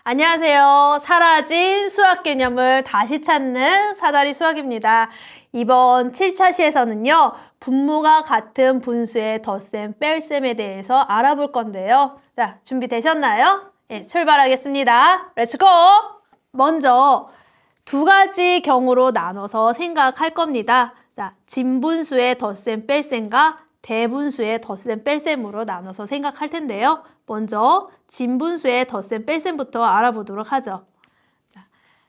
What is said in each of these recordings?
안녕하세요. 사라진 수학 개념을 다시 찾는 사다리 수학입니다. 이번 7차 시에서는요. 분모가 같은 분수의 덧셈, 뺄셈에 대해서 알아볼 건데요. 자, 준비되셨나요? 네, 출발하겠습니다. 렛츠고! 먼저 두 가지 경우로 나눠서 생각할 겁니다. 자, 진분수의 덧셈, 뺄셈과 대분수의 덧셈, 뺄셈으로 나눠서 생각할 텐데요. 먼저 진분수의 덧셈, 뺄셈부터 알아보도록 하죠.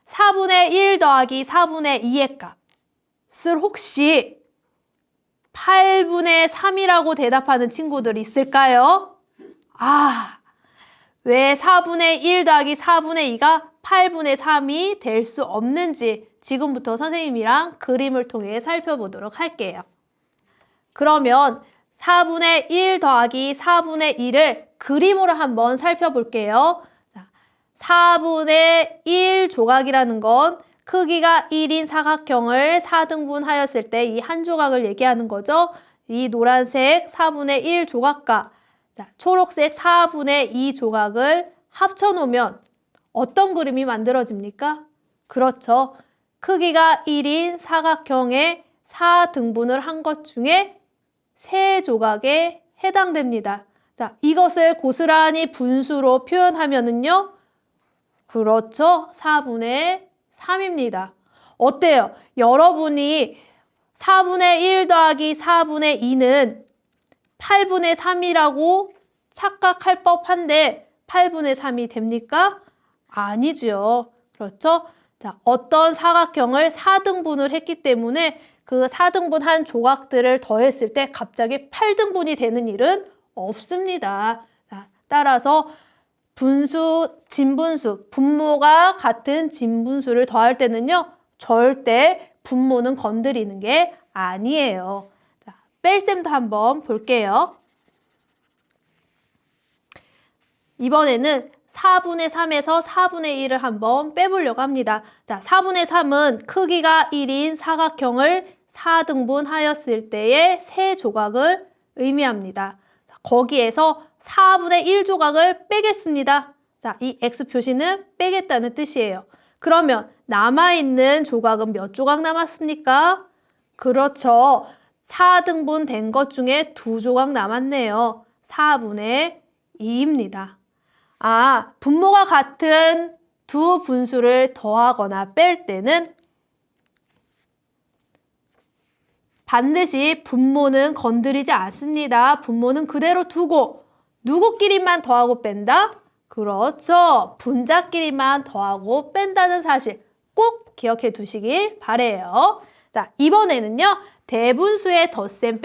4분의 1 더하기 4분의 2의 값을 혹시 8분의 3이라고 대답하는 친구들 있을까요? 왜 4분의 1 더하기 4분의 2가 8분의 3이 될 수 없는지 지금부터 선생님이랑 그림을 통해 살펴보도록 할게요. 그러면 4분의 1 더하기 4분의 2를 그림으로 한번 살펴볼게요. 4분의 1 조각이라는 건 크기가 1인 사각형을 4등분 하였을 때 이 한 조각을 얘기하는 거죠. 이 노란색 4분의 1 조각과 초록색 4분의 2 조각을 합쳐놓으면 어떤 그림이 만들어집니까? 그렇죠. 크기가 1인 사각형의 4등분을 한 것 중에 3조각에 해당됩니다. 자, 이것을 고스란히 분수로 표현하면은요. 그렇죠. 4분의 3입니다. 어때요? 여러분이 4분의 1 더하기 4분의 2는 8분의 3이라고 착각할 법한데 8분의 3이 됩니까? 아니죠. 그렇죠? 자, 어떤 사각형을 4등분을 했기 때문에 그 4등분한 조각들을 더했을 때 갑자기 8등분이 되는 일은 없습니다. 자, 따라서 분수, 진분수, 분모가 같은 진분수를 더할 때는요. 절대 분모는 건드리는 게 아니에요. 자, 뺄셈도 한번 볼게요. 이번에는 4분의 3에서 4분의 1을 한번 빼보려고 합니다. 자, 4분의 3은 크기가 1인 사각형을 4등분 하였을 때의 3조각을 의미합니다. 자, 거기에서 4분의 1 조각을 빼겠습니다. 자, 이 X 표시는 빼겠다는 뜻이에요. 그러면 남아있는 조각은 몇 조각 남았습니까? 그렇죠. 4등분 된 것 중에 2조각 남았네요. 4분의 2입니다. 분모가 같은 두 분수를 더하거나 뺄 때는 반드시 분모는 건드리지 않습니다. 분모는 그대로 두고 누구끼리만 더하고 뺀다? 그렇죠. 분자끼리만 더하고 뺀다는 사실 꼭 기억해 두시길 바래요. 자, 이번에는요. 대분수의 덧셈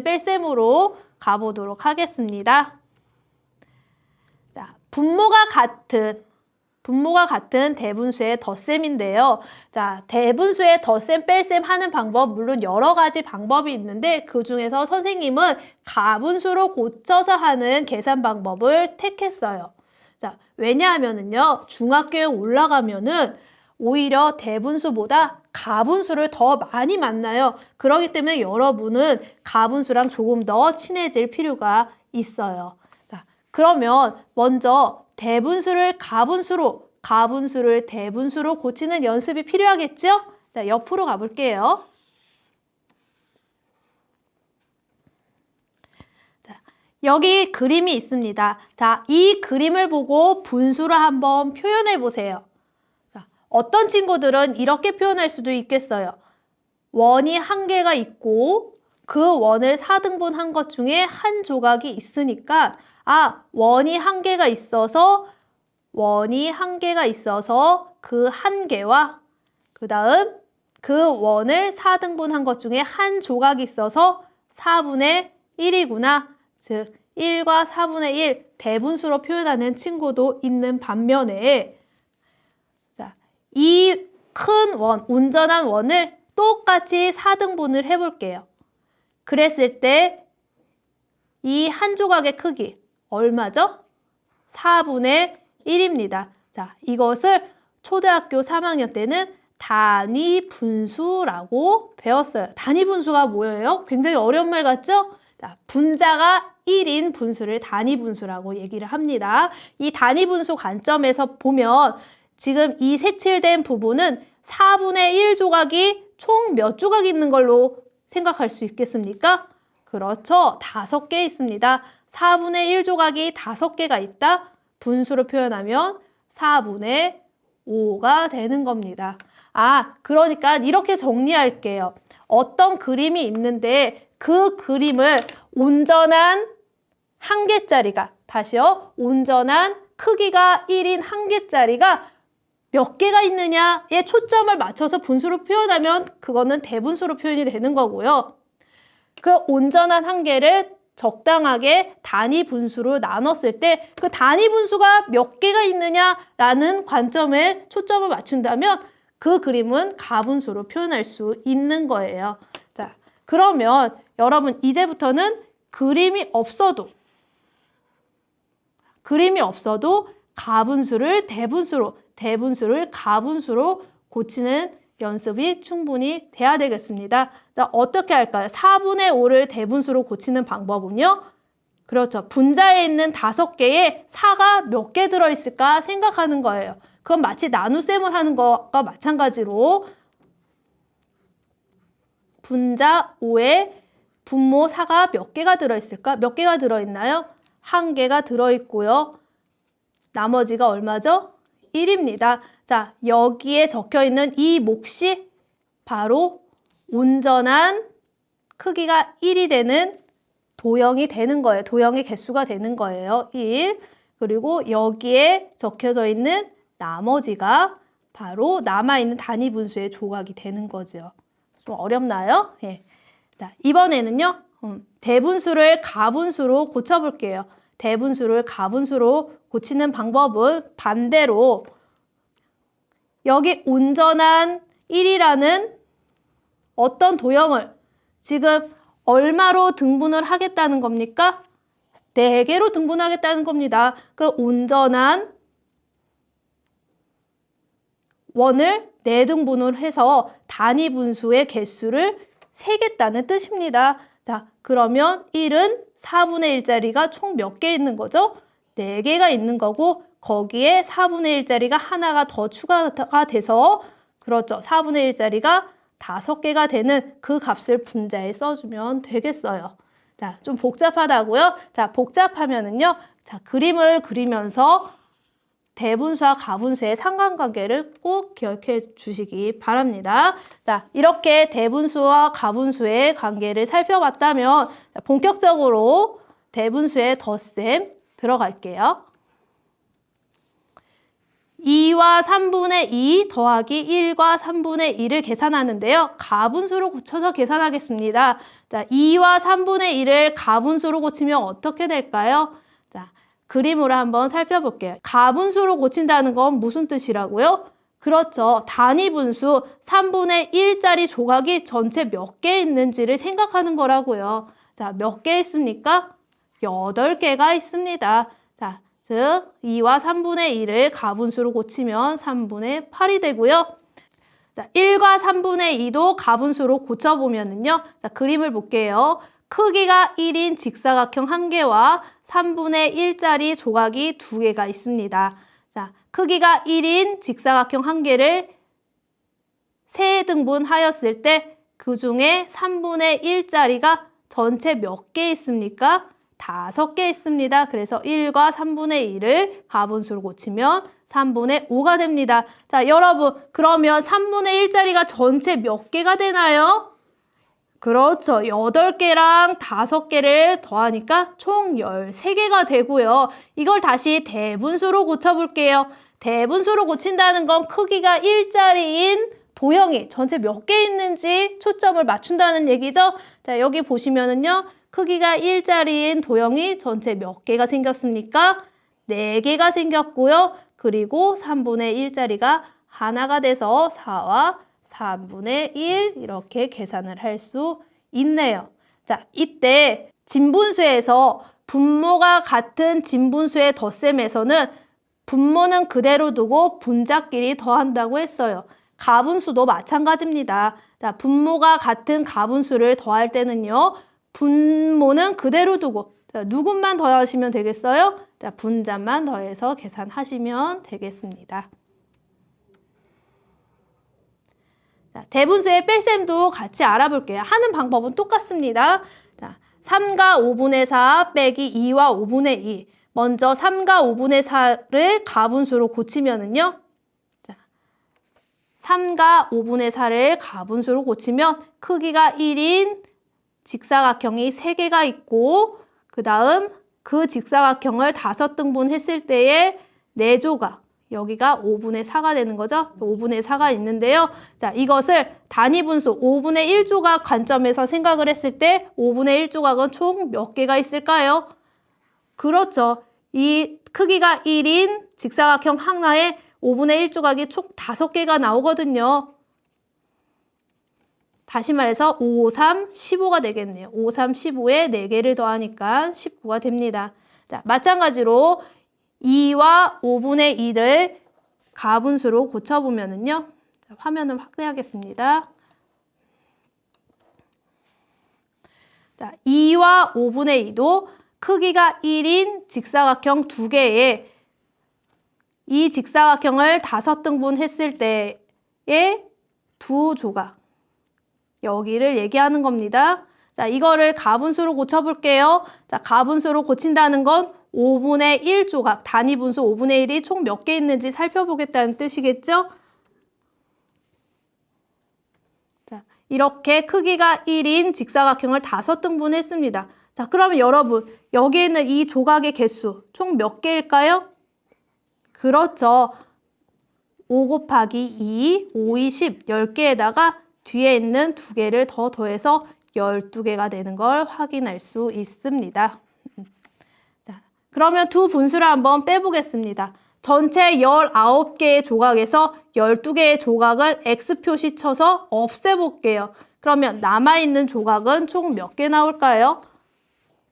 뺄셈으로 가보도록 하겠습니다. 자, 분모가 같은 대분수의 덧셈인데요. 자, 대분수의 덧셈, 뺄셈 하는 방법 물론 여러 가지 방법이 있는데 그 중에서 선생님은 가분수로 고쳐서 하는 계산 방법을 택했어요. 자, 왜냐하면은요. 중학교에 올라가면은 오히려 대분수보다 가분수를 더 많이 만나요. 그렇기 때문에 여러분은 가분수랑 조금 더 친해질 필요가 있어요. 그러면 먼저 대분수를 가분수로, 가분수를 대분수로 고치는 연습이 필요하겠죠? 자, 옆으로 가볼게요. 자, 여기 그림이 있습니다. 자, 이 그림을 보고 분수를 한번 표현해 보세요. 자, 어떤 친구들은 이렇게 표현할 수도 있겠어요. 원이 한 개가 있고 그 원을 4등분 한 것 중에 한 조각이 있으니까 원이 한 개가 있어서 그 한 개와 그 다음 그 원을 4등분 한 것 중에 한 조각이 있어서 4분의 1이구나. 즉 1과 4분의 1 대분수로 표현하는 친구도 있는 반면에 이 큰 원, 온전한 원을 똑같이 4등분을 해볼게요. 그랬을 때 이 한 조각의 크기 얼마죠? 4분의 1입니다. 자, 이것을 초등학교 3학년 때는 단위 분수라고 배웠어요. 단위 분수가 뭐예요? 굉장히 어려운 말 같죠? 자, 분자가 1인 분수를 단위 분수라고 얘기를 합니다. 이 단위 분수 관점에서 보면 지금 이 색칠된 부분은 4분의 1 조각이 총 몇 조각 있는 걸로 생각할 수 있겠습니까? 그렇죠. 5개 있습니다. 4분의 1 조각이 5개가 있다. 분수로 표현하면 4분의 5가 되는 겁니다. 그러니까 이렇게 정리할게요. 어떤 그림이 있는데 그 그림을 온전한 한 개짜리가, 다시요. 온전한 크기가 1인 한 개짜리가 몇 개가 있느냐에 초점을 맞춰서 분수로 표현하면 그거는 대분수로 표현이 되는 거고요. 그 온전한 한 개를 적당하게 단위 분수로 나눴을 때 그 단위 분수가 몇 개가 있느냐라는 관점에 초점을 맞춘다면 그 그림은 가분수로 표현할 수 있는 거예요. 자, 그러면 여러분 이제부터는 그림이 없어도 가분수를 대분수로, 대분수를 가분수로 고치는 연습이 충분히 돼야 되겠습니다. 자, 어떻게 할까요? 4분의 5를 대분수로 고치는 방법은요. 그렇죠. 분자에 있는 5개에 4가 몇 개 들어있을까 생각하는 거예요. 그건 마치 나눗셈을 하는 것과 마찬가지로 분자 5에 분모 4가 몇 개가 들어있을까? 몇 개가 들어있나요? 1개가 들어있고요. 나머지가 얼마죠? 1입니다. 자, 여기에 적혀있는 이 몫이 바로 온전한 크기가 1이 되는 도형이 되는 거예요. 도형의 개수가 되는 거예요. 1. 그리고 여기에 적혀져 있는 나머지가 바로 남아있는 단위 분수의 조각이 되는 거죠. 좀 어렵나요? 예. 자, 이번에는요. 대분수를 가분수로 고쳐볼게요. 대분수를 가분수로 고치는 방법은 반대로 여기 온전한 1이라는 어떤 도형을 지금 얼마로 등분을 하겠다는 겁니까? 4개로 등분하겠다는 겁니다. 그럼 온전한 원을 4등분을 해서 단위 분수의 개수를 세겠다는 뜻입니다. 자, 그러면 1은 4분의 1짜리가 총 몇 개 있는 거죠? 4개가 있는 거고 거기에 4분의 1짜리가 하나가 더 추가가 돼서 그렇죠. 4분의 1짜리가 5개가 되는 그 값을 분자에 써주면 되겠어요. 자, 좀 복잡하다고요? 자, 복잡하면은요. 자, 그림을 그리면서 대분수와 가분수의 상관관계를 꼭 기억해 주시기 바랍니다. 자, 이렇게 대분수와 가분수의 관계를 살펴봤다면 자, 본격적으로 대분수의 덧셈 들어갈게요. 2와 3분의 2 더하기 1과 3분의 2를 계산하는데요. 가분수로 고쳐서 계산하겠습니다. 자, 2와 3분의 2를 가분수로 고치면 어떻게 될까요? 자, 그림으로 한번 살펴볼게요. 가분수로 고친다는 건 무슨 뜻이라고요? 그렇죠. 단위 분수 3분의 1짜리 조각이 전체 몇 개 있는지를 생각하는 거라고요. 자, 몇 개 있습니까? 8개가 있습니다. 자, 즉 2와 3분의 1을 가분수로 고치면 3분의 8이 되고요. 자, 1과 3분의 2도 가분수로 고쳐보면은요. 자, 그림을 볼게요. 크기가 1인 직사각형 1개와 3분의 1짜리 조각이 2개가 있습니다. 자, 크기가 1인 직사각형 1개를 3등분 하였을 때 그 중에 3분의 1짜리가 전체 몇 개 있습니까? 5개 있습니다. 그래서 1과 3분의 2를 가분수로 고치면 3분의 5가 됩니다. 자, 여러분, 그러면 3분의 1짜리가 전체 몇 개가 되나요? 그렇죠. 8개랑 5개를 더하니까 총 13개가 되고요. 이걸 다시 대분수로 고쳐볼게요. 대분수로 고친다는 건 크기가 1짜리인 도형이 전체 몇 개 있는지 초점을 맞춘다는 얘기죠. 자, 여기 보시면은요. 크기가 1짜리인 도형이 전체 몇 개가 생겼습니까? 4개가 생겼고요. 그리고 3분의 1짜리가 하나가 돼서 4와 3분의 1 이렇게 계산을 할 수 있네요. 자, 이때 진분수에서 분모가 같은 진분수의 덧셈에서는 분모는 그대로 두고 분자끼리 더한다고 했어요. 가분수도 마찬가지입니다. 자, 분모가 같은 가분수를 더할 때는요. 분모는 그대로 두고 자, 누군만 더하시면 되겠어요? 자, 분자만 더해서 계산하시면 되겠습니다. 자, 대분수의 뺄셈도 같이 알아볼게요. 하는 방법은 똑같습니다. 자, 3가 5분의 4 빼기 2와 5분의 2. 먼저 3가 5분의 4를 가분수로 고치면은요. 자, 3가 5분의 4를 가분수로 고치면 크기가 1인 직사각형이 3개가 있고 그 다음 그 직사각형을 5등분 했을 때에 4조각 여기가 5분의 4가 되는 거죠. 5분의 4가 있는데요. 자, 이것을 단위분수 5분의 1조각 관점에서 생각을 했을 때 5분의 1조각은 총 몇 개가 있을까요? 그렇죠. 이 크기가 1인 직사각형 하나에 5분의 1조각이 총 5개가 나오거든요. 다시 말해서 5, 3, 15가 되겠네요. 5, 3, 15에 4개를 더하니까 19가 됩니다. 자, 마찬가지로 2와 5분의 2를 가분수로 고쳐보면은요. 자, 화면을 확대하겠습니다. 자, 2와 5분의 2도 크기가 1인 직사각형 2개에 이 직사각형을 5등분 했을 때의 2조각 여기를 얘기하는 겁니다. 자, 이거를 가분수로 고쳐볼게요. 자, 가분수로 고친다는 건 5분의 1조각, 단위분수 5분의 1이 총 몇 개 있는지 살펴보겠다는 뜻이겠죠? 자, 이렇게 크기가 1인 직사각형을 5등분 했습니다. 자, 그러면 여러분, 여기에 있는 이 조각의 개수 총 몇 개일까요? 그렇죠. 5 곱하기 2, 5, 2, 10, 10개에다가 뒤에 있는 2개를 더 더해서 12개가 되는 걸 확인할 수 있습니다. 자, 그러면 두 분수를 한번 빼보겠습니다. 전체 19개의 조각에서 12개의 조각을 X표시 쳐서 없애볼게요. 그러면 남아있는 조각은 총 몇 개 나올까요?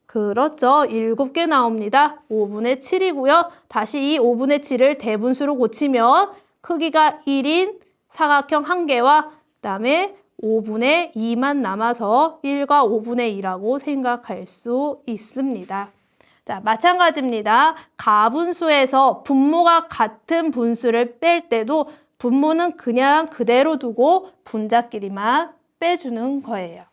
그렇죠. 7개 나옵니다. 5분의 7이고요. 다시 이 5분의 7을 대분수로 고치면 크기가 1인 사각형 1개와 그 다음에 5분의 2만 남아서 1과 5분의 2라고 생각할 수 있습니다. 자, 마찬가지입니다. 가분수에서 분모가 같은 분수를 뺄 때도 분모는 그냥 그대로 두고 분자끼리만 빼주는 거예요.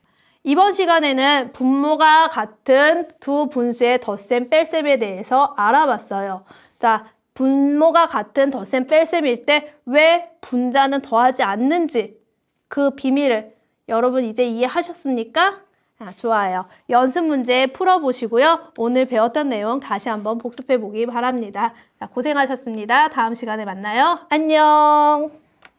이번 시간에는 분모가 같은 두 분수의 덧셈, 뺄셈에 대해서 알아봤어요. 자, 분모가 같은 덧셈, 뺄셈일 때 왜 분자는 더하지 않는지 그 비밀을 여러분 이제 이해하셨습니까? 좋아요. 연습 문제 풀어보시고요. 오늘 배웠던 내용 다시 한번 복습해 보기 바랍니다. 자, 고생하셨습니다. 다음 시간에 만나요. 안녕.